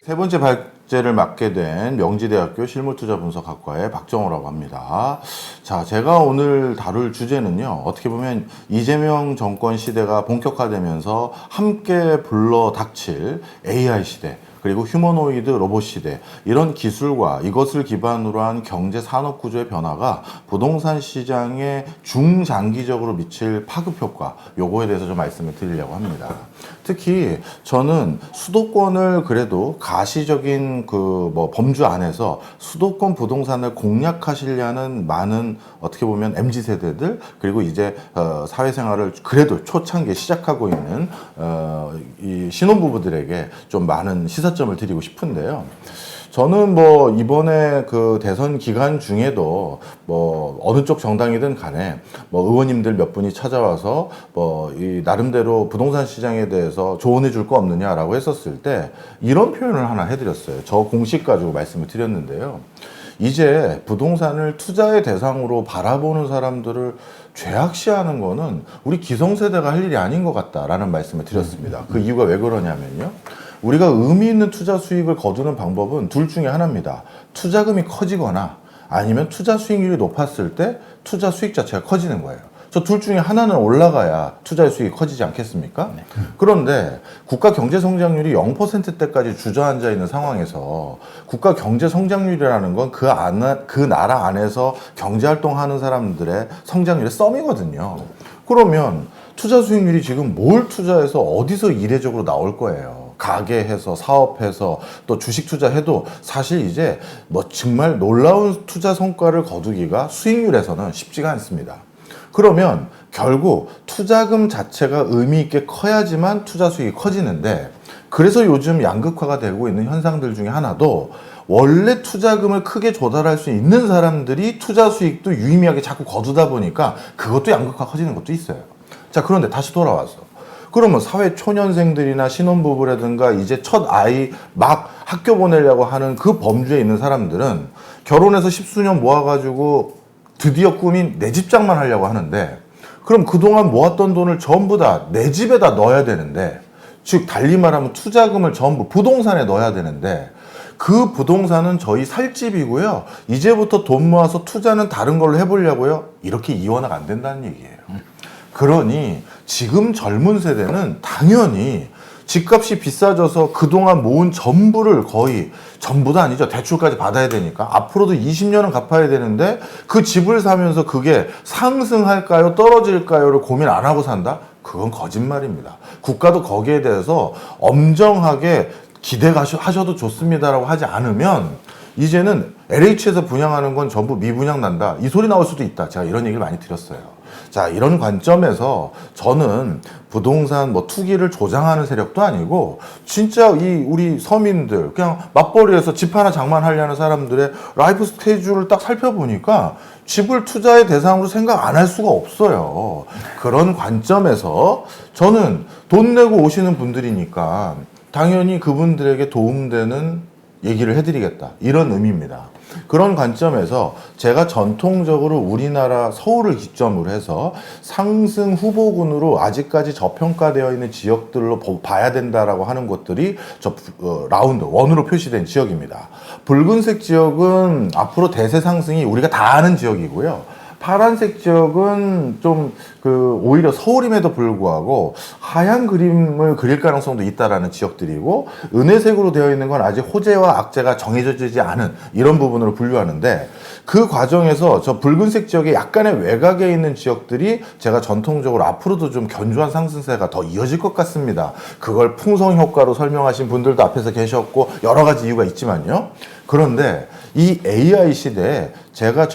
세 번째 발제를 맡게 된 명지대학교 실무투자분석학과의 박정호라고 합니다. 자, 제가 오늘 다룰 주제는요, 어떻게 보면 이재명 정권 시대가 본격화되면서 함께 불러 닥칠 AI 시대, 그리고 휴머노이드 로봇 시대, 이런 기술과 이것을 기반으로 한 경제 산업 구조의 변화가 부동산 시장에 중장기적으로 미칠 파급 효과, 요거에 대해서 좀 말씀을 드리려고 합니다. 특히 저는 수도권을 그래도 가시적인 범주 안에서 수도권 부동산을 공략하시려는 많은 어떻게 보면 MZ 세대들, 그리고 이제 사회생활을 그래도 초창기에 시작하고 있는 이 신혼부부들에게 좀 많은 시사점을 드리고 싶은데요. 저는 이번에 그 대선 기간 중에도 어느 쪽 정당이든 간에 의원님들 몇 분이 찾아와서 이 나름대로 부동산 시장에 대해서 조언해 줄 거 없느냐라고 했었을 때 이런 표현을 하나 해드렸어요. 저 공식 가지고 말씀을 드렸는데요. 이제 부동산을 투자의 대상으로 바라보는 사람들을 죄악시하는 거는 우리 기성세대가 할 일이 아닌 것 같다라는 말씀을 드렸습니다. 그 이유가 왜 그러냐면요. 우리가 의미 있는 투자 수익을 거두는 방법은 둘 중에 하나입니다. 투자금이 커지거나 아니면 투자 수익률이 높았을 때 투자 수익 자체가 커지는 거예요. 저 둘 중에 하나는 올라가야 투자의 수익이 커지지 않겠습니까? 네. 그런데 국가 경제 성장률이 0%대까지 주저앉아 있는 상황에서 국가 경제 성장률이라는 건 그 나라 안에서 경제 활동하는 사람들의 성장률의 썸이거든요. 그러면 투자 수익률이 지금 뭘 투자해서 어디서 이례적으로 나올 거예요. 가게해서 사업해서 또 주식 투자해도 사실 이제 정말 놀라운 투자 성과를 거두기가 수익률에서는 쉽지가 않습니다. 그러면 결국 투자금 자체가 의미 있게 커야지만 투자 수익이 커지는데, 그래서 요즘 양극화가 되고 있는 현상들 중에 하나도 원래 투자금을 크게 조달할 수 있는 사람들이 투자 수익도 유의미하게 자꾸 거두다 보니까 그것도 양극화 커지는 것도 있어요. 자, 그런데 다시 돌아와서 그러면 사회 초년생들이나 신혼부부라든가 이제 첫 아이 막 학교 보내려고 하는 그 범주에 있는 사람들은 결혼해서 십수년 모아가지고 드디어 꿈인 내 집장만 하려고 하는데, 그럼 그동안 모았던 돈을 전부 다 내 집에다 넣어야 되는데, 즉 달리 말하면 투자금을 전부 부동산에 넣어야 되는데, 그 부동산은 저희 살 집이고요, 이제부터 돈 모아서 투자는 다른 걸로 해보려고요, 이렇게 이원화가 안 된다는 얘기예요. 그러니 지금 젊은 세대는 당연히 집값이 비싸져서 그동안 모은 전부를, 거의 전부도 아니죠, 대출까지 받아야 되니까 앞으로도 20년은 갚아야 되는데, 그 집을 사면서 그게 상승할까요 떨어질까요를 고민 안 하고 산다? 그건 거짓말입니다. 국가도 거기에 대해서 엄정하게 기대하셔도 좋습니다라고 하지 않으면 이제는 LH에서 분양하는 건 전부 미분양 난다, 이 소리 나올 수도 있다. 제가 이런 얘기를 많이 드렸어요. 자, 이런 관점에서 저는 부동산 투기를 조장하는 세력도 아니고, 진짜 우리 서민들 그냥 맞벌이에서 집 하나 장만하려는 사람들의 라이프 스케줄을 딱 살펴보니까 집을 투자의 대상으로 생각 안 할 수가 없어요. 그런 관점에서 저는 돈 내고 오시는 분들이니까 당연히 그분들에게 도움되는 얘기를 해드리겠다, 이런 의미입니다. 그런 관점에서 제가 전통적으로 우리나라 서울을 기점으로 해서 상승 후보군으로 아직까지 저평가되어 있는 지역들로 봐야 된다라고 하는 것들이 라운드 1으로 표시된 지역입니다. 붉은색 지역은 앞으로 대세 상승이 우리가 다 아는 지역이고요. 파란색 지역은 좀 오히려 서울임에도 불구하고 하얀 그림을 그릴 가능성도 있다라는 지역들이고, 은혜색으로 되어 있는 건 아직 호재와 악재가 정해지지 않은 이런 부분으로 분류하는데, 그 과정에서 저 붉은색 지역의 약간의 외곽에 있는 지역들이 제가 전통적으로 앞으로도 좀 견조한 상승세가 더 이어질 것 같습니다. 그걸 풍성 효과로 설명하신 분들도 앞에서 계셨고 여러 가지 이유가 있지만요. 그런데 이 AI 시대에 제가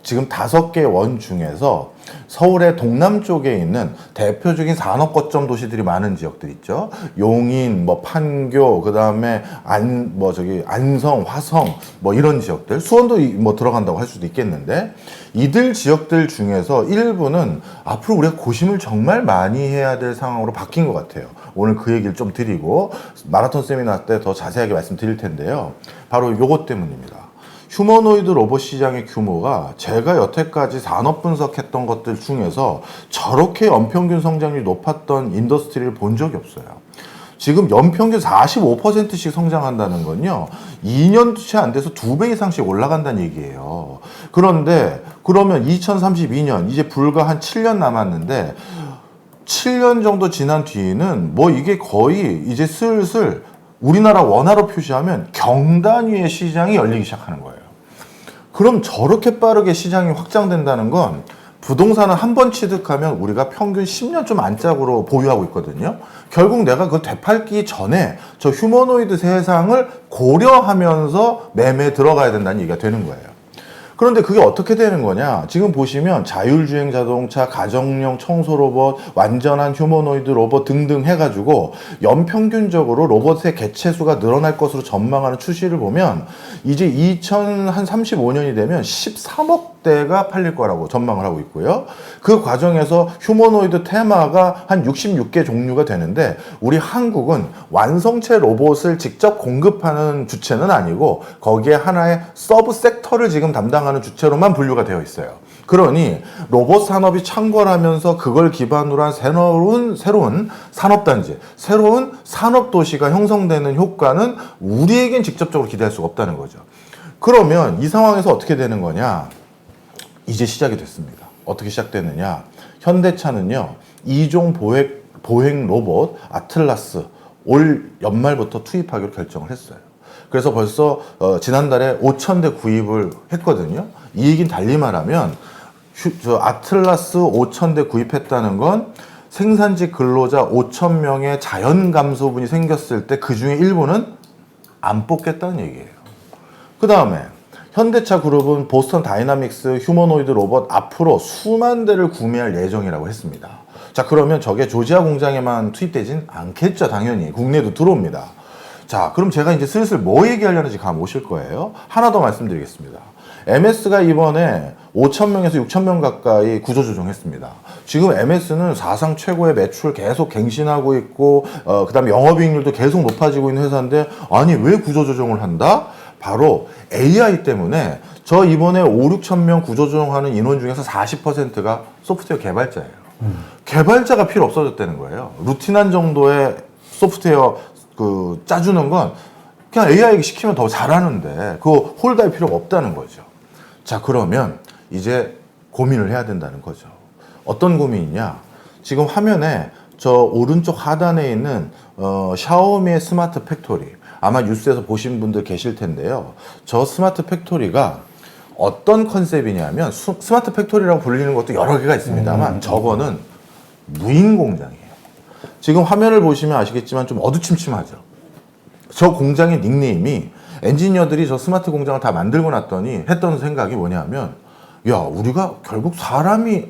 지금 5개 원 중에서 서울의 동남쪽에 있는 대표적인 산업 거점 도시들이 많은 지역들 있죠. 용인, 판교, 그 다음에 안성, 화성, 이런 지역들, 수원도 들어간다고 할 수도 있겠는데, 이들 지역들 중에서 일부는 앞으로 우리가 고심을 정말 많이 해야 될 상황으로 바뀐 것 같아요. 오늘 그 얘기를 좀 드리고 마라톤 세미나 때 더 자세하게 말씀드릴 텐데요. 바로 요것 때문입니다. 휴머노이드 로봇 시장의 규모가 제가 여태까지 산업 분석했던 것들 중에서 저렇게 연평균 성장률이 높았던 인더스트리를 본 적이 없어요. 지금 연평균 45%씩 성장한다는 건요, 2년도 채 안 돼서 2배 이상씩 올라간다는 얘기예요. 그런데 그러면 2032년 이제 불과 한 7년 남았는데 7년 정도 지난 뒤에는 뭐 이게 거의 이제 슬슬 우리나라 원화로 표시하면 경단위의 시장이 열리기 시작하는 거예요. 그럼 저렇게 빠르게 시장이 확장된다는 건 부동산은 한 번 취득하면 우리가 평균 10년 좀 안짝으로 보유하고 있거든요. 결국 내가 그걸 되팔기 전에 저 휴머노이드 세상을 고려하면서 매매에 들어가야 된다는 얘기가 되는 거예요. 그런데 그게 어떻게 되는 거냐? 지금 보시면 자율주행 자동차, 가정용 청소 로봇, 완전한 휴머노이드 로봇 등등 해가지고 연평균적으로 로봇의 개체수가 늘어날 것으로 전망하는 추시를 보면 이제 2035년이 되면 13억 대가 팔릴 거라고 전망을 하고 있고요. 그 과정에서 휴머노이드 테마가 한 66개 종류가 되는데 우리 한국은 완성체 로봇을 직접 공급하는 주체는 아니고 거기에 하나의 서브 섹터를 지금 담당하는 주체로만 분류가 되어 있어요. 그러니 로봇 산업이 창궐하면서 그걸 기반으로 한 새로운 산업단지, 새로운 산업도시가 형성되는 효과는 우리에겐 직접적으로 기대할 수가 없다는 거죠. 그러면 이 상황에서 어떻게 되는 거냐? 이제 시작이 됐습니다. 어떻게 시작되느냐? 현대차는요, 2종 보행 로봇 아틀라스 올 연말부터 투입하기로 결정을 했어요. 그래서 벌써 지난달에 5,000대 구입을 했거든요. 이 얘기는 달리 말하면 저 아틀라스 5,000대 구입했다는 건 생산직 근로자 5,000명의 자연 감소분이 생겼을 때 그 중에 일부는 안 뽑겠다는 얘기예요. 그 다음에 현대차 그룹은 보스턴 다이나믹스 휴머노이드 로봇 앞으로 수만 대를 구매할 예정이라고 했습니다. 자, 그러면 저게 조지아 공장에만 투입되진 않겠죠. 당연히 국내도 들어옵니다. 자, 그럼 제가 이제 슬슬 뭐 얘기하려는지 감 오실 거예요. 하나 더 말씀드리겠습니다. MS가 이번에 5,000명에서 6,000명 가까이 구조조정했습니다. 지금 MS는 사상 최고의 매출 계속 갱신하고 있고 그 다음에 영업이익률도 계속 높아지고 있는 회사인데 아니 왜 구조조정을 한다? 바로 AI 때문에 저 이번에 5,000~6,000명 구조조정하는 인원 중에서 40%가 소프트웨어 개발자예요. 개발자가 필요 없어졌다는 거예요. 루틴한 정도의 소프트웨어 짜주는 건 그냥 AI에게 시키면 더 잘하는데 그거 홀드할 필요가 없다는 거죠. 자, 그러면 이제 고민을 해야 된다는 거죠. 어떤 고민이냐? 지금 화면에 저 오른쪽 하단에 있는 샤오미의 스마트 팩토리, 아마 뉴스에서 보신 분들 계실 텐데요. 저 스마트 팩토리가 어떤 컨셉이냐면 스마트 팩토리라고 불리는 것도 여러 개가 있습니다만 저거는 무인 공장이에요. 지금 화면을 보시면 아시겠지만 좀 어두침침하죠. 저 공장의 닉네임이 엔지니어들이 저 스마트 공장을 다 만들고 났더니 했던 생각이 뭐냐면 야, 우리가 결국 사람이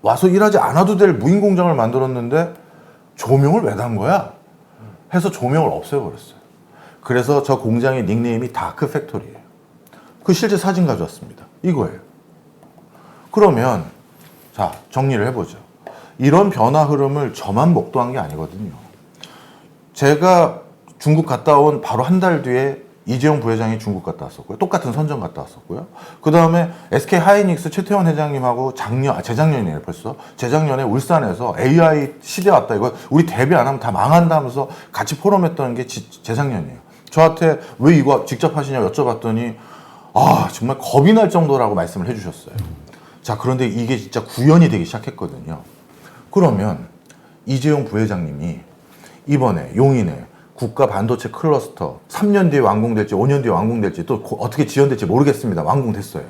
와서 일하지 않아도 될 무인 공장을 만들었는데 조명을 왜 단 거야? 해서 조명을 없애버렸어요. 그래서 저 공장의 닉네임이 다크 팩토리예요. 그 실제 사진 가져왔습니다. 이거예요. 그러면 자, 정리를 해보죠. 이런 변화 흐름을 저만 목도한 게 아니거든요. 제가 중국 갔다 온 바로 한 달 뒤에 이재용 부회장이 중국 갔다 왔었고요. 똑같은 선전 갔다 왔었고요. 그 다음에 SK 하이닉스 최태원 회장님하고 재작년이에요 벌써. 재작년에 울산에서 AI 시대 왔다. 이거 우리 대비 안 하면 다 망한다 하면서 같이 포럼했던 게 재작년이에요. 저한테 왜 이거 직접 하시냐고 여쭤봤더니 아, 정말 겁이 날 정도라고 말씀을 해주셨어요. 자, 그런데 이게 진짜 구현이 되기 시작했거든요. 그러면 이재용 부회장님이 이번에 용인에 국가 반도체 클러스터 3년 뒤에 완공될지 5년 뒤에 완공될지 또 어떻게 지연될지 모르겠습니다. 완공됐어요.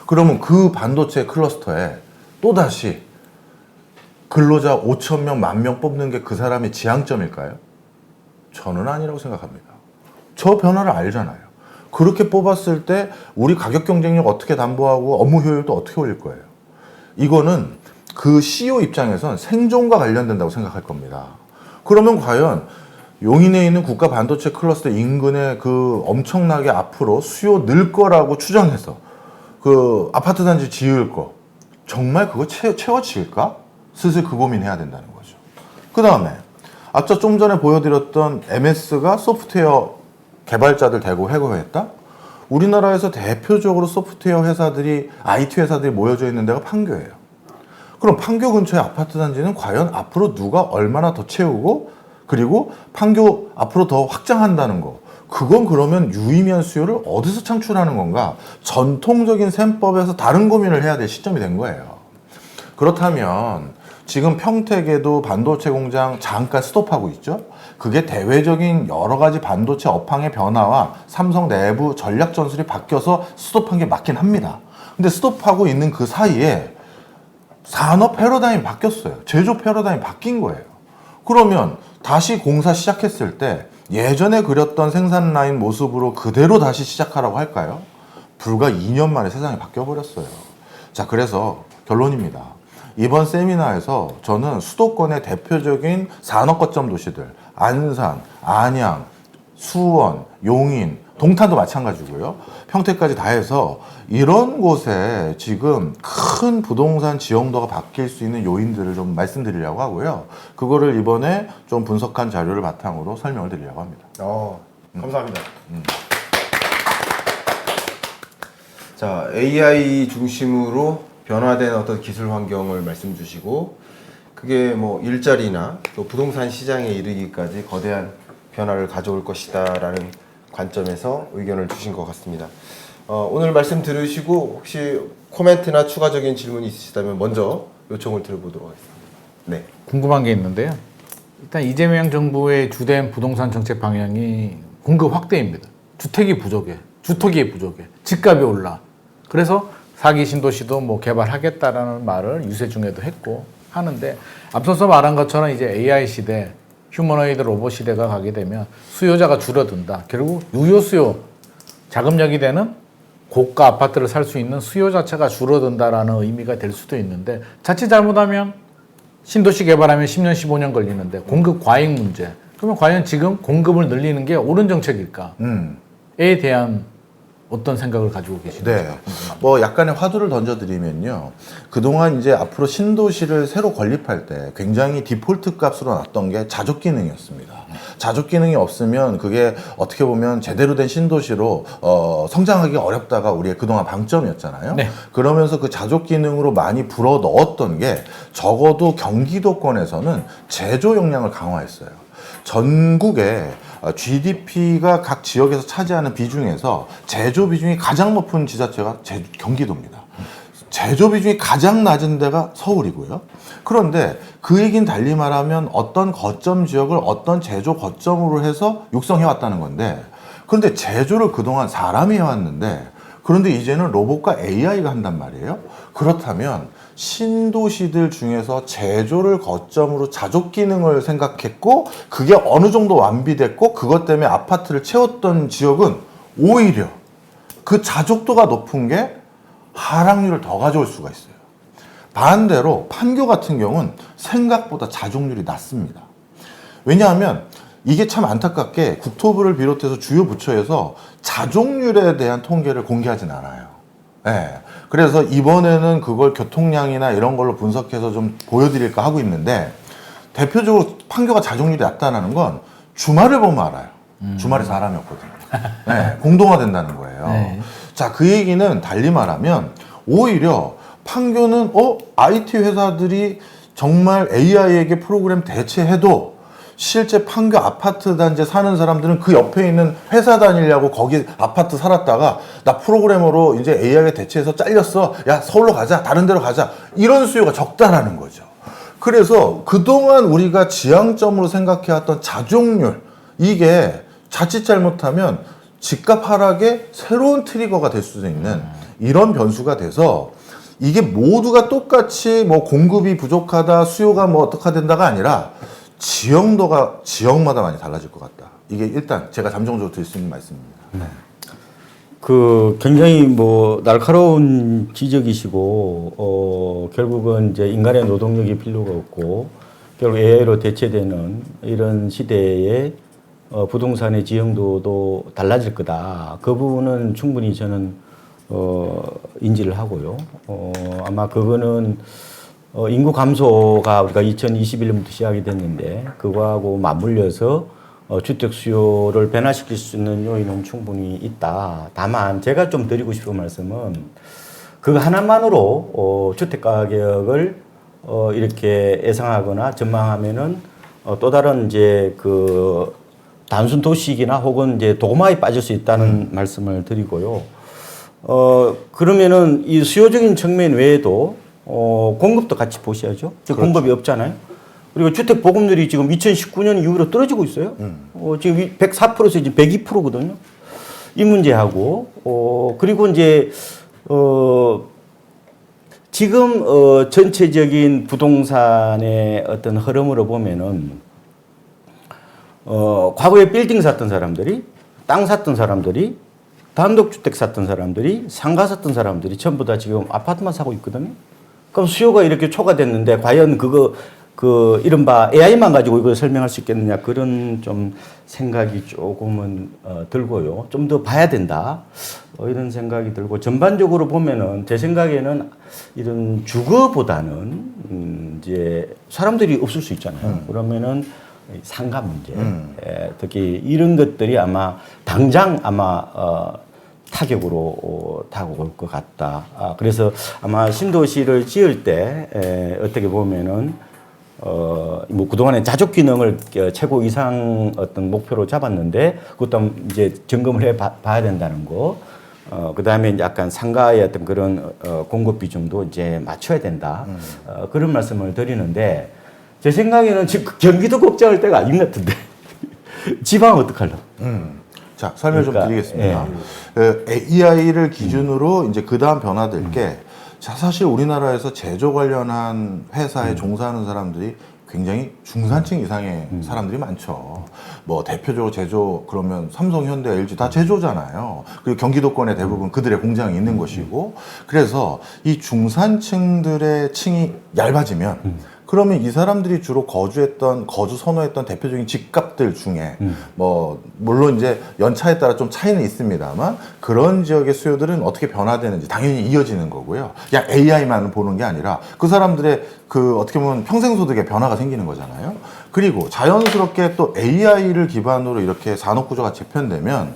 그러면 그 반도체 클러스터에 또다시 근로자 5,000명, 10,000명 뽑는 게 그 사람의 지향점일까요? 저는 아니라고 생각합니다. 저 변화를 알잖아요. 그렇게 뽑았을 때 우리 가격 경쟁력 어떻게 담보하고 업무 효율도 어떻게 올릴 거예요? 이거는 그 CEO 입장에선 생존과 관련된다고 생각할 겁니다. 그러면 과연 용인에 있는 국가 반도체 클러스터 인근에 그 엄청나게 앞으로 수요 늘 거라고 추정해서 그 아파트 단지 지을 거 정말 그거 채워질까? 슬슬 그 고민해야 된다는 거죠. 그 다음에 앞서 좀 전에 보여드렸던 MS가 소프트웨어 개발자들 대고 해고했다? 우리나라에서 대표적으로 소프트웨어 회사들이 IT 회사들이 모여져 있는 데가 판교예요. 그럼 판교 근처의 아파트 단지는 과연 앞으로 누가 얼마나 더 채우고 그리고 판교 앞으로 더 확장한다는 거. 그건 그러면 유의미한 수요를 어디서 창출하는 건가? 전통적인 셈법에서 다른 고민을 해야 될 시점이 된 거예요. 그렇다면 지금 평택에도 반도체 공장 잠깐 스톱하고 있죠. 그게 대외적인 여러 가지 반도체 업황의 변화와 삼성 내부 전략 전술이 바뀌어서 스톱한 게 맞긴 합니다. 근데 스톱하고 있는 그 사이에 산업 패러다임이 바뀌었어요. 제조 패러다임이 바뀐 거예요. 그러면 다시 공사 시작했을 때 예전에 그렸던 생산 라인 모습으로 그대로 다시 시작하라고 할까요? 불과 2년 만에 세상이 바뀌어버렸어요. 자, 그래서 결론입니다. 이번 세미나에서 저는 수도권의 대표적인 산업 거점 도시들, 안산, 안양, 수원, 용인, 동탄도 마찬가지고요. 평택까지 다 해서 이런 곳에 지금 큰 부동산 지형도가 바뀔 수 있는 요인들을 좀 말씀드리려고 하고요. 그거를 이번에 좀 분석한 자료를 바탕으로 설명을 드리려고 합니다. 감사합니다. 자, AI 중심으로 변화된 어떤 기술 환경을 말씀 주시고, 그게 뭐 일자리나 또 부동산 시장에 이르기까지 거대한 변화를 가져올 것이다라는 관점에서 의견을 주신 것 같습니다. 오늘 말씀 들으시고 혹시 코멘트나 추가적인 질문이 있으시다면 먼저 요청을 드려보도록 하겠습니다. 네. 궁금한 게 있는데요. 일단 이재명 정부의 주된 부동산 정책 방향이 공급 확대입니다. 주택이 부족해. 집값이 올라. 그래서 사기 신도시도 뭐 개발하겠다라는 말을 유세 중에도 했고 하는데, 앞서서 말한 것처럼 이제 AI 시대, 휴머노이드 로봇 시대가 가게 되면 수요자가 줄어든다. 결국 유효 수요, 자금력이 되는 고가 아파트를 살 수 있는 수요 자체가 줄어든다라는 의미가 될 수도 있는데, 자칫 잘못하면 신도시 개발하면 10년, 15년 걸리는데 공급 과잉 문제. 그러면 과연 지금 공급을 늘리는 게 옳은 정책일까?에 대한 어떤 생각을 가지고 계십니까? 네. 뭐 약간의 화두를 던져드리면요. 그동안 이제 앞으로 신도시를 새로 건립할 때 굉장히 디폴트 값으로 놨던 게 자족 기능이었습니다. 자족 기능이 없으면 그게 어떻게 보면 제대로 된 신도시로 성장하기 어렵다가 우리의 그동안 방점이었잖아요. 네. 그러면서 그 자족 기능으로 많이 불어 넣었던 게 적어도 경기도권에서는 제조 역량을 강화했어요. 전국에 GDP가 각 지역에서 차지하는 비중에서 제조 비중이 가장 높은 지자체가 경기도입니다. 제조 비중이 가장 낮은 데가 서울이고요. 그런데 그 얘기는 달리 말하면 어떤 거점 지역을 어떤 제조 거점으로 해서 육성해왔다는 건데, 그런데 제조를 그동안 사람이 해왔는데, 그런데 이제는 로봇과 AI가 한단 말이에요. 그렇다면 신도시들 중에서 제조를 거점으로 자족 기능을 생각했고 그게 어느 정도 완비됐고 그것 때문에 아파트를 채웠던 지역은 오히려 그 자족도가 높은 게 하락률을 더 가져올 수가 있어요. 반대로 판교 같은 경우는 생각보다 자족률이 낮습니다. 왜냐하면 이게 참 안타깝게 국토부를 비롯해서 주요 부처에서 자족률에 대한 통계를 공개하진 않아요. 네. 그래서 이번에는 그걸 교통량이나 이런 걸로 분석해서 좀 보여드릴까 하고 있는데, 대표적으로 판교가 자족률이 낮다는 건 주말을 보면 알아요. 주말에 사람이 없거든요. 네. 공동화된다는 거예요. 네. 자, 그 얘기는 달리 말하면 오히려 판교는 IT 회사들이 정말 AI에게 프로그램 대체해도 실제 판교 아파트 단지에 사는 사람들은 그 옆에 있는 회사 다니려고 거기 아파트 살았다가 나 프로그래머로 이제 AI에 대체해서 잘렸어. 야, 서울로 가자. 다른 데로 가자. 이런 수요가 적다라는 거죠. 그래서 그동안 우리가 지향점으로 생각해왔던 자족률, 이게 자칫 잘못하면 집값 하락의 새로운 트리거가 될 수도 있는 이런 변수가 돼서, 이게 모두가 똑같이 뭐 공급이 부족하다, 수요가 뭐 어떡하 된다가 아니라 지형도가 지역마다 많이 달라질 것 같다. 이게 일단 제가 잠정적으로 드릴 수 있는 말씀입니다. 네. 굉장히 뭐 날카로운 지적이시고, 결국은 이제 인간의 노동력이 필요가 없고, 결국 AI로 대체되는 이런 시대에 부동산의 지형도도 달라질 거다. 그 부분은 충분히 저는 인지를 하고요. 아마 그거는 인구 감소가 우리가 2021년부터 시작이 됐는데, 그거하고 맞물려서 주택 수요를 변화시킬 수 있는 요인은 충분히 있다. 다만 제가 좀 드리고 싶은 말씀은, 그거 하나만으로 주택 가격을 이렇게 예상하거나 전망하면은 또 다른 이제 그 단순 도식이나 혹은 이제 도마에 빠질 수 있다는 말씀을 드리고요. 그러면은 이 수요적인 측면 외에도 공급도 같이 보셔야죠. 지금 공급이 없잖아요. 그리고 주택 보급률이 지금 2019년 이후로 떨어지고 있어요. 지금 104%에서 이제 102%거든요. 이 문제하고 그리고 이제 지금 전체적인 부동산의 어떤 흐름으로 보면은 과거에 빌딩 샀던 사람들이, 땅 샀던 사람들이, 단독주택 샀던 사람들이, 상가 샀던 사람들이 전부 다 지금 아파트만 사고 있거든요. 그럼 수요가 이렇게 초과됐는데 과연 그 이른바 AI만 가지고 이걸 설명할 수 있겠느냐, 그런 좀 생각이 조금은 들고요. 좀 더 봐야 된다, 이런 생각이 들고, 전반적으로 보면은 제 생각에는 이런 주거보다는 이제 사람들이 없을 수 있잖아요. 그러면은 상가 문제, 특히 이런 것들이 아마 당장 타격으로 다가올 것 같다. 그래서 아마 신도시를 지을 때 어떻게 보면은 뭐 그동안에 자족 기능을 최고 이상 어떤 목표로 잡았는데 그것도 이제 점검을 해 봐야 된다는 거. 그다음에 약간 상가의 어떤 그런 공급 비중도 이제 맞춰야 된다. 그런 말씀을 드리는데, 제 생각에는 지금 경기도 걱정할 때가 아닌 것 같은데 지방은 어떡하려고? 자, 설명 좀 그러니까, 드리겠습니다. AI를 기준으로 이제 그 다음 변화될 게, 자, 사실 우리나라에서 제조 관련한 회사에 종사하는 사람들이 굉장히 중산층 이상의 사람들이 많죠. 뭐 대표적으로 제조 그러면 삼성, 현대, LG 다 제조잖아요. 그리고 경기도권에 대부분 그들의 공장이 있는 것이고, 그래서 이 중산층들의 층이 얇아지면 그러면 이 사람들이 주로 거주 선호했던 대표적인 집값들 중에 뭐 물론 이제 연차에 따라 좀 차이는 있습니다만 그런 지역의 수요들은 어떻게 변화되는지 당연히 이어지는 거고요. 그냥 AI만 보는 게 아니라 그 사람들의 그 어떻게 보면 평생소득에 변화가 생기는 거잖아요. 그리고 자연스럽게 또 AI를 기반으로 이렇게 산업구조가 재편되면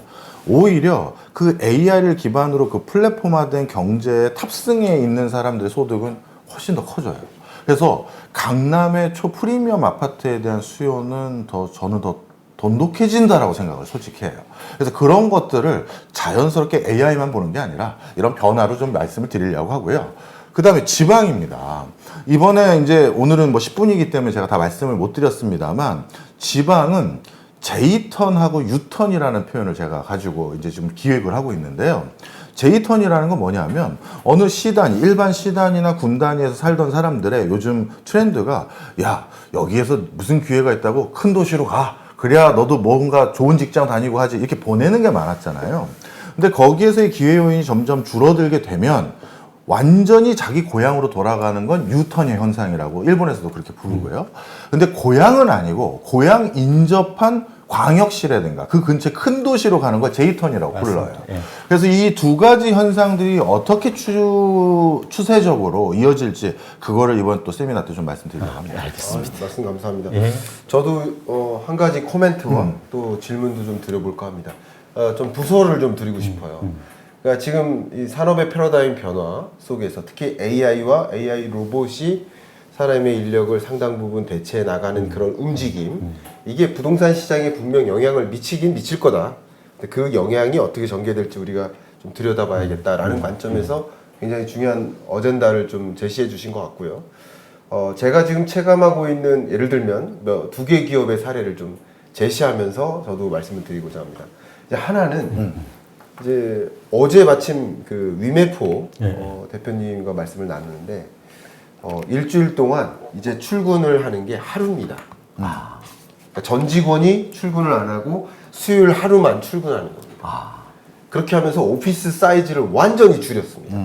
오히려 그 AI를 기반으로 그 플랫폼화된 경제의 탑승에 있는 사람들의 소득은 훨씬 더 커져요. 그래서 강남의 초프리미엄 아파트에 대한 수요는 저는 더 돈독해진다라고 생각을 솔직히 해요. 그래서 그런 것들을 자연스럽게 AI만 보는 게 아니라 이런 변화로 좀 말씀을 드리려고 하고요. 그 다음에 지방입니다. 이번에 이제 오늘은 뭐 10분이기 때문에 제가 다 말씀을 못 드렸습니다만, 지방은 J턴하고 U턴이라는 표현을 제가 가지고 이제 지금 기획을 하고 있는데요. J턴이라는 건 뭐냐면 어느 시단, 일반 시단이나 군단위에서 살던 사람들의 요즘 트렌드가, 야, 여기에서 무슨 기회가 있다고 큰 도시로 가. 그래야 너도 뭔가 좋은 직장 다니고 하지. 이렇게 보내는 게 많았잖아요. 근데 거기에서의 기회 요인이 점점 줄어들게 되면 완전히 자기 고향으로 돌아가는 건 유턴의 현상이라고 일본에서도 그렇게 부르고요. 근데 고향은 아니고 고향 인접한 광역시라든가 그 근처 큰 도시로 가는 걸 J턴이라고 불러요. 예. 그래서 이 두 가지 현상들이 어떻게 추세적으로 이어질지 그거를 이번 또 세미나 때 좀 말씀드리려고 합니다. 말씀 감사합니다. 예. 저도 한 가지 코멘트와 또 질문도 좀 드려볼까 합니다. 좀 부소를 좀 드리고 싶어요. 그러니까 지금 이 산업의 패러다임 변화 속에서 특히 AI와 AI 로봇이 사람의 인력을 상당 부분 대체해 나가는 그런 움직임, 이게 부동산 시장에 분명 영향을 미치긴 미칠 거다. 근데 그 영향이 어떻게 전개될지 우리가 좀 들여다봐야겠다라는 관점에서 굉장히 중요한 어젠다를 좀 제시해 주신 것 같고요. 제가 지금 체감하고 있는, 예를 들면 두 개 기업의 사례를 좀 제시하면서 저도 말씀을 드리고자 합니다. 이제 하나는 이제 어제 마침 그 위메포 대표님과 말씀을 나누는데, 일주일 동안 이제 출근을 하는 게 하루입니다. 그러니까 전 직원이 출근을 안 하고 수요일 하루만 출근하는 겁니다. 그렇게 하면서 오피스 사이즈를 완전히 줄였습니다.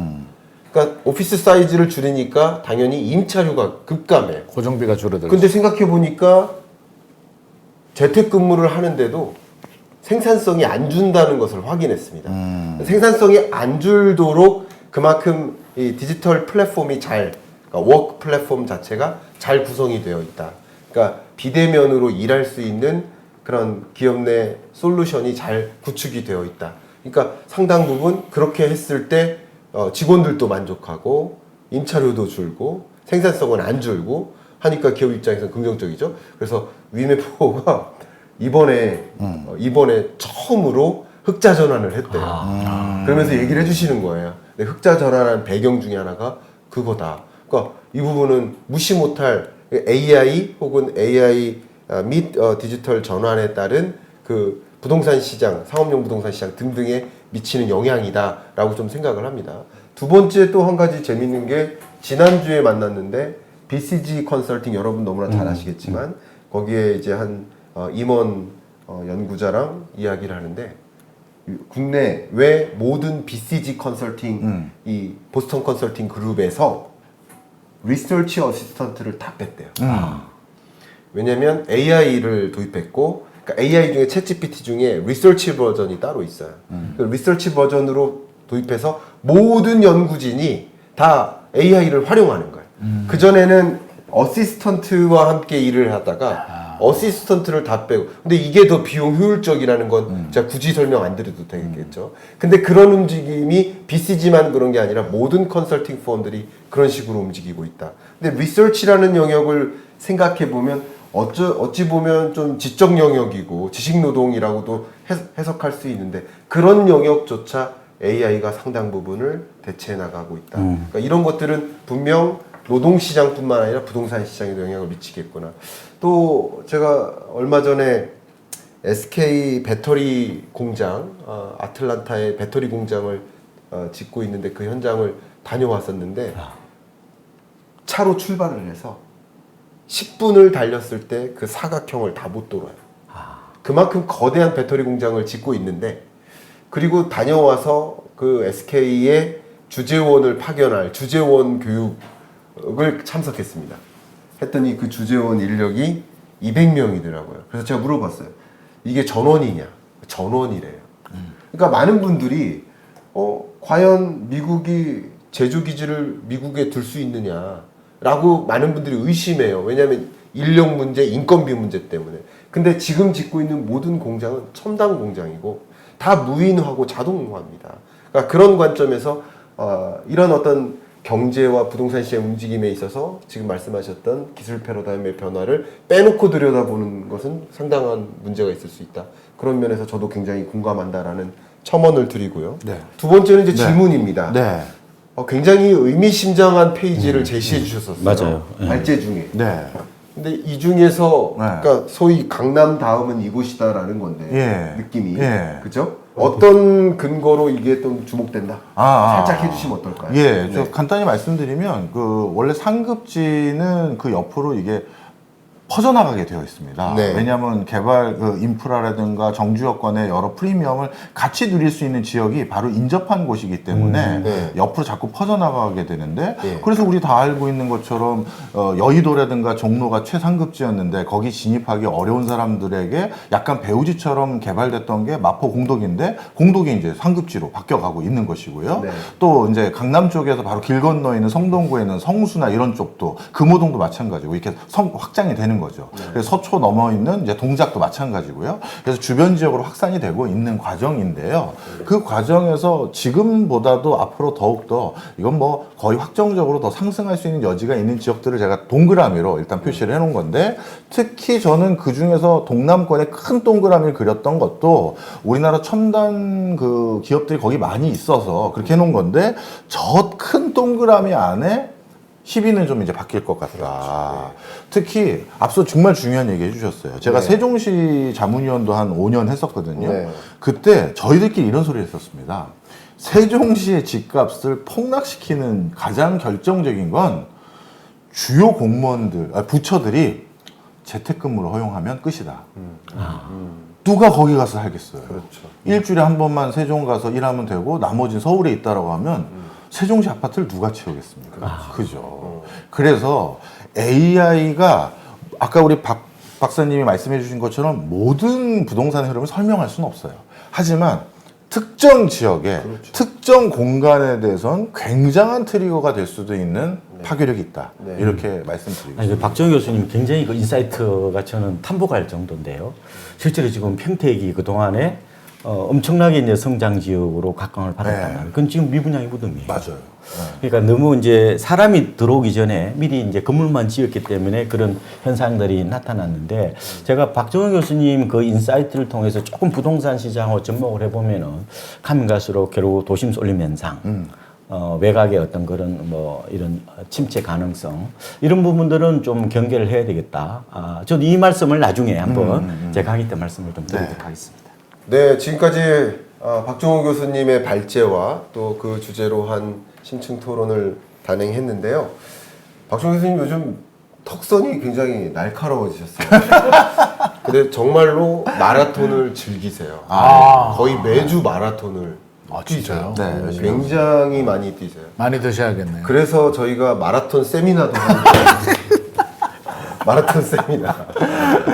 그러니까 오피스 사이즈를 줄이니까 당연히 임차료가 급감해. 고정비가 줄어들죠. 근데 생각해 보니까 재택근무를 하는데도 생산성이 안 준다는 것을 확인했습니다. 생산성이 안 줄도록 그만큼 이 디지털 플랫폼이 그러니까 워크 플랫폼 자체가 잘 구성이 되어 있다. 그러니까 비대면으로 일할 수 있는 그런 기업 내 솔루션이 잘 구축이 되어 있다. 그러니까 상당 부분 그렇게 했을 때 직원들도 만족하고 임차료도 줄고 생산성은 안 줄고 하니까 기업 입장에서는 긍정적이죠. 그래서 위메포가 이번에 처음으로 흑자 전환을 했대요. 그러면서 얘기를 해주시는 거예요. 근데 흑자 전환한 배경 중에 하나가 그거다. 그러니까 이 부분은 무시 못할 AI 혹은 AI 및 디지털 전환에 따른 그 부동산 시장, 상업용 부동산 시장 등등에 미치는 영향이다라고 좀 생각을 합니다. 두 번째 또 한 가지 재밌는 게 지난주에 만났는데 BCG 컨설팅 여러분 너무나 잘 아시겠지만 거기에 이제 한 임원 연구자랑 이야기를 하는데 국내 왜 모든 BCG 컨설팅 이 보스턴 컨설팅 그룹에서 리서치 어시스턴트를 다 뺐대요. 왜냐면 AI를 도입했고 그러니까 AI 중에 챗GPT 중에 리서치 버전이 따로 있어요. 그 리서치 버전으로 도입해서 모든 연구진이 다 AI를 활용하는 거예요. 그전에는 어시스턴트와 함께 일을 하다가 어시스턴트를 다 빼고 근데 이게 더 비용 효율적이라는 건 제가 굳이 설명 안 드려도 되겠죠. 근데 그런 움직임이 BCG만 그런 게 아니라 모든 컨설팅 펌들이 그런 식으로 움직이고 있다. 근데 리서치라는 영역을 생각해 보면 어찌 보면 좀 지적 영역이고 지식 노동이라고도 해석할 수 있는데 그런 영역조차 AI가 상당 부분을 대체해 나가고 있다. 그러니까 이런 것들은 분명 노동시장뿐만 아니라 부동산 시장에도 영향을 미치겠구나. 또 제가 얼마 전에 SK 배터리 공장, 아틀란타의 배터리 공장을 짓고 있는데 그 현장을 다녀왔었는데 차로 출발을 해서 10분을 달렸을 때 그 사각형을 다 못 돌아요. 그만큼 거대한 배터리 공장을 짓고 있는데 그리고 다녀와서 그 SK의 주재원을 파견할 주재원 교육을 참석했습니다. 했더니 그 주재원 인력이 200명이더라고요. 그래서 제가 물어봤어요. 이게 전원이냐? 전원이래요. 그러니까 많은 분들이 과연 미국이 제조기지를 미국에 둘 수 있느냐라고 많은 분들이 의심해요. 왜냐하면 인력 문제, 인건비 문제 때문에. 근데 지금 짓고 있는 모든 공장은 첨단 공장이고 다 무인화하고 자동화입니다. 그러니까 그런 관점에서 이런 어떤 경제와 부동산 시장 움직임에 있어서 지금 말씀하셨던 기술 패러다임의 변화를 빼놓고 들여다보는 것은 상당한 문제가 있을 수 있다. 그런 면에서 저도 굉장히 공감한다라는 첨언을 드리고요. 네. 두 번째는 이제 네. 질문입니다. 네. 굉장히 의미심장한 페이지를 제시해 주셨었어요. 맞아요. 발제 중에. 네. 근데 이 중에서 네. 그러니까 소위 강남 다음은 이곳이다라는 건데 예. 느낌이 예. 그죠? 어떤 근거로 이게 좀 주목된다? 살짝 해주시면 어떨까요? 예, 저 네. 간단히 말씀드리면 그 원래 상급지는 그 옆으로 이게 퍼져나가게 되어 있습니다. 네. 왜냐하면 개발 그 인프라라든가 정주 여건의 여러 프리미엄을 같이 누릴 수 있는 지역이 바로 인접한 곳이기 때문에 네. 옆으로 자꾸 퍼져나가게 되는데 네. 그래서 우리 다 알고 있는 것처럼 여의도라든가 종로가 최상급지였는데 거기 진입하기 어려운 사람들에게 약간 배우지처럼 개발됐던 게 마포 공덕인데 공덕이 이제 상급지로 바뀌어가고 있는 것이고요. 네. 또 이제 강남 쪽에서 바로 길 건너 있는 성동구에 있는 성수나 이런 쪽도 금호동도 마찬가지고 이렇게 확장이 되는 거죠. 그래서 서초 넘어 있는 이제 동작도 마찬가지고요. 그래서 주변 지역으로 확산이 되고 있는 과정인데요. 그 과정에서 지금보다도 앞으로 더욱더 이건 뭐 거의 확정적으로 더 상승할 수 있는 여지가 있는 지역들을 제가 동그라미로 일단 표시를 해놓은 건데 특히 저는 그 중에서 동남권에 큰 동그라미를 그렸던 것도 우리나라 첨단 그 기업들이 거기 많이 있어서 그렇게 해놓은 건데 저 큰 동그라미 안에 10위는 좀 이제 바뀔 것 같다. 그렇죠. 특히 앞서 정말 중요한 얘기 해주셨어요. 제가 네. 세종시 자문위원도 한 5년 했었거든요. 네. 그때 저희들끼리 이런 소리 했었습니다. 세종시의 집값을 폭락시키는 가장 결정적인 건 주요 공무원들, 부처들이 재택근무를 허용하면 끝이다. 누가 거기 가서 살겠어요. 그렇죠. 일주일에 한 번만 세종 가서 일하면 되고 나머지는 서울에 있다라고 하면 세종시 아파트를 누가 채우겠습니까? 그죠. 그래서 AI가 아까 우리 박 박사님이 말씀해 주신 것처럼 모든 부동산의 흐름을 설명할 수는 없어요. 하지만 특정 지역에 특정 공간에 대해서는 굉장한 트리거가 될 수도 있는 파괴력이 있다. 이렇게 말씀드리겠습니다. 아니, 박정희 교수님 굉장히 그 인사이트가 저는 탐복할 정도인데요. 실제로 지금 평택이 그동안에 엄청나게 이제 성장 지역으로 각광을 받았단 네. 말이에요. 그건 지금 미분양이 무덤이에요. 맞아요. 그러니까 너무 이제 사람이 들어오기 전에 미리 이제 건물만 지었기 때문에 그런 현상들이 나타났는데 제가 박정원 교수님 그 인사이트를 통해서 조금 부동산 시장을 접목을 해보면은 가면 갈수록 결국 도심 쏠림 현상, 외곽의 어떤 그런 뭐 이런 침체 가능성 이런 부분들은 좀 경계를 해야 되겠다. 저도 이 말씀을 나중에 한번 제가 하기 때 말씀을 좀 드리도록 하겠습니다. 네, 지금까지 박종호 교수님의 발제와 또 그 주제로 한 심층 토론을 단행했는데요. 박종호 교수님 요즘 턱선이 굉장히 날카로워지셨어요. 근데 정말로 마라톤을 즐기세요. 거의 매주 마라톤을 진짜요? 네, 열심히 굉장히 많이 뛰세요. 많이 드셔야겠네요. 그래서 저희가 마라톤 세미나도 하는 마라톤 세미나.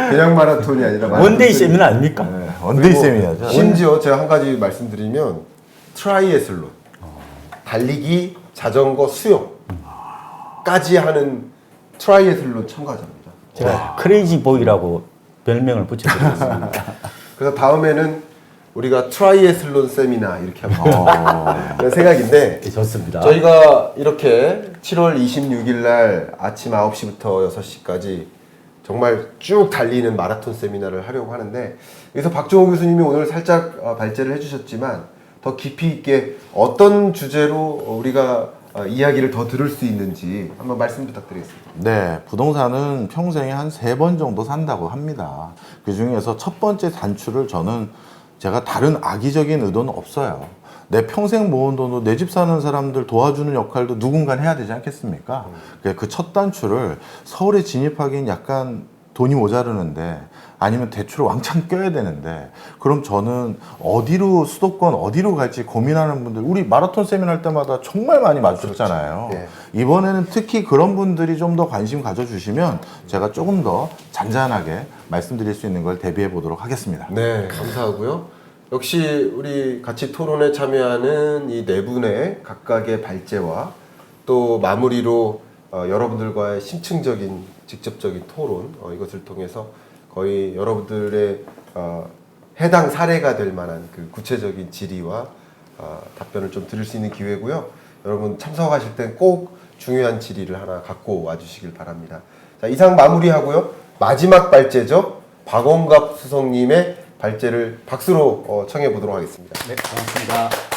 그냥 마라톤이 아니라 마라톤 원데이 세미나 아닙니까? 네, 원데이 세미나죠. 심지어 제가 한 가지 말씀드리면 트라이애슬론, 달리기, 자전거, 수영까지 하는 트라이애슬론 참가자입니다. 제가 크레이지 보이라고 별명을 붙여드렸습니다. 그래서 다음에는 우리가 트라이애슬론 세미나 이렇게 합니다. 그런 생각인데 네, 좋습니다. 저희가 이렇게 7월 26일 날 아침 9시부터 6시까지 정말 쭉 달리는 마라톤 세미나를 하려고 하는데 여기서 박종호 교수님이 오늘 살짝 발제를 해주셨지만 더 깊이 있게 어떤 주제로 우리가 이야기를 더 들을 수 있는지 한번 말씀 부탁드리겠습니다. 네, 부동산은 평생에 한 3번 정도 산다고 합니다. 그 중에서 첫 번째 단추를 저는 제가 다른 악의적인 의도는 없어요. 내 평생 모은 돈으로 내 집 사는 사람들 도와주는 역할도 누군가 해야 되지 않겠습니까? 그 첫 단추를 서울에 진입하기엔 약간 돈이 모자르는데 아니면 대출을 왕창 껴야 되는데 그럼 저는 어디로 수도권 어디로 갈지 고민하는 분들 우리 마라톤 세미나 할 때마다 정말 많이 마주쳤잖아요. 그렇죠. 이번에는 특히 그런 분들이 좀 더 관심 가져주시면 제가 조금 더 잔잔하게 말씀드릴 수 있는 걸 대비해 보도록 하겠습니다. 네, 감사하고요. 역시 우리 같이 토론에 참여하는 이 네 분의 각각의 발제와 또 마무리로 여러분들과의 심층적인 직접적인 토론 이것을 통해서 거의 여러분들의 해당 사례가 될 만한 그 구체적인 질의와 답변을 좀 드릴 수 있는 기회고요. 여러분 참석하실 땐 꼭 중요한 질의를 하나 갖고 와주시길 바랍니다. 자, 이상 마무리하고요. 마지막 발제죠. 박원갑 수석님의 발제를 박수로 청해 보도록 하겠습니다. 네, 고맙습니다.